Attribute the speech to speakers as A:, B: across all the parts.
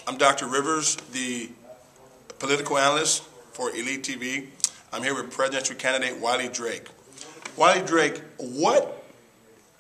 A: I'm Dr. Rivers, the political analyst for Elite TV. I'm here with presidential candidate Wiley Drake. Wiley Drake,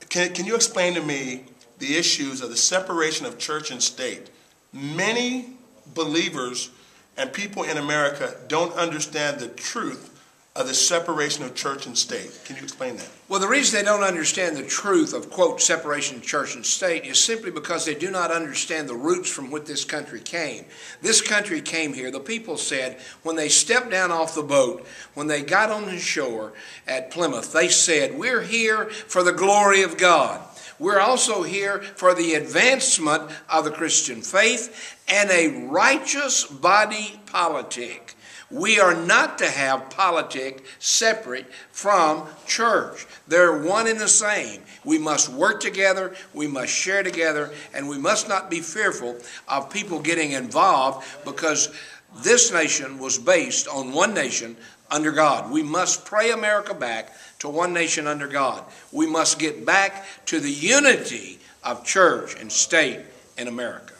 A: can you explain to me the issues of the separation of church and state? Many believers and people in America don't understand the truth of the separation of church and state. Can you explain that?
B: Well, the reason they don't understand the truth of, quote, separation of church and state is simply because they do not understand the roots from which this country came. This country came here, the people said, when they stepped down off the boat, when they got on the shore at Plymouth, they said, we're here for the glory of God. We're also here for the advancement of the Christian faith and a righteous body politic. We are not to have politics separate from church. They're one and the same. We must work together, we must share together, and we must not be fearful of people getting involved because this nation was based on one nation under God. We must pray America back to one nation under God. We must get back to the unity of church and state in America.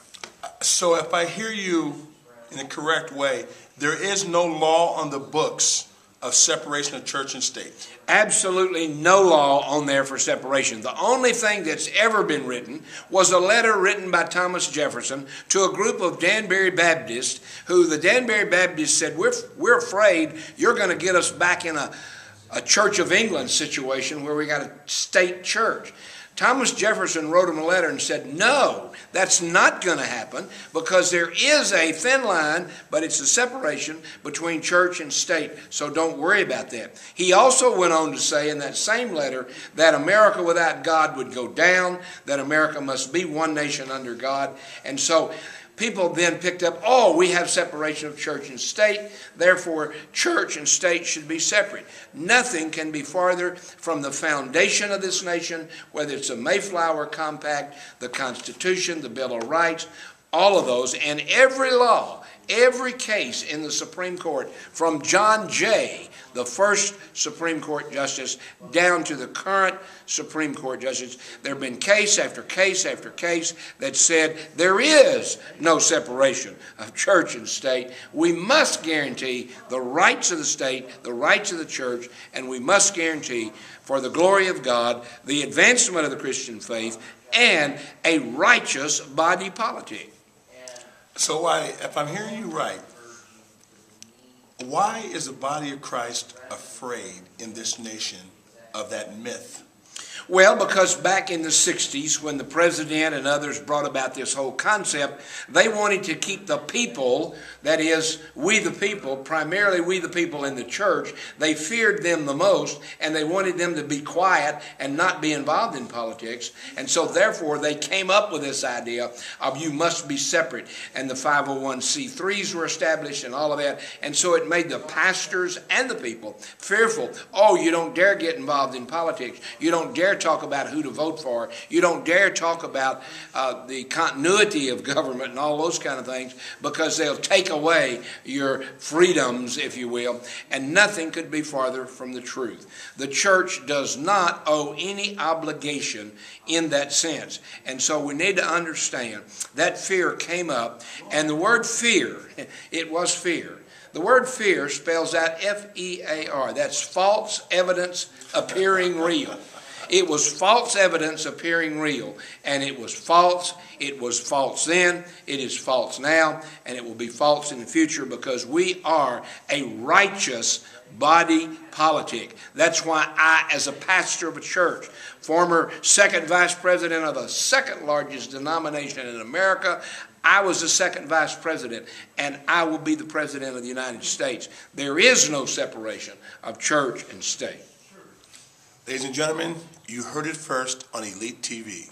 A: So if I hear you in the correct way, there is no law on the books of separation of church and state.
B: Absolutely no law on there for separation. The only thing that's ever been written was a letter written by Thomas Jefferson to a group of Danbury Baptists who the Danbury Baptists said, we're afraid you're going to get us back in a Church of England situation where we got a state church. Thomas Jefferson wrote him a letter and said, no, that's not going to happen because there is a thin line, but it's a separation between church and state, so don't worry about that. He also went on to say in that same letter that America without God would go down, that America must be one nation under God, and so people then picked up, oh, we have separation of church and state, therefore church and state should be separate. Nothing can be farther from the foundation of this nation, whether it's the Mayflower Compact, the Constitution, the Bill of Rights, all of those, and every law, every case in the Supreme Court, from John Jay, the first Supreme Court justice, down to the current Supreme Court justice, there have been case after case after case that said there is no separation of church and state. We must guarantee the rights of the state, the rights of the church, and we must guarantee for the glory of God, the advancement of the Christian faith, and a righteous body politic.
A: So Wiley, if I'm hearing you right, why is the body of Christ afraid in this nation of that myth?
B: Well, because back in the 60s, when the president and others brought about this whole concept, they wanted to keep the people, that is, we the people, primarily we the people in the church, they feared them the most, and they wanted them to be quiet and not be involved in politics. And so therefore, they came up with this idea of you must be separate. And the 501c3s were established and all of that. And so it made the pastors and the people fearful. Oh, you don't dare get involved in politics. You don't dare talk about who to vote for. You don't dare talk about the continuity of government and all those kind of things because they'll take away your freedoms, if you will, and nothing could be farther from the truth. The church does not owe any obligation in that sense. And so we need to understand that fear came up, and the word fear, it was fear. The word fear spells out F-E-A-R. That's false evidence appearing real. It was false evidence appearing real, and it was false. It was false then, it is false now, and it will be false in the future because we are a righteous body politic. That's why I, as a pastor of a church, former second vice president of the second largest denomination in America, I was the second vice president, and I will be the president of the United States. There is no separation of church and state.
A: Ladies and gentlemen, you heard it first on Elite TV.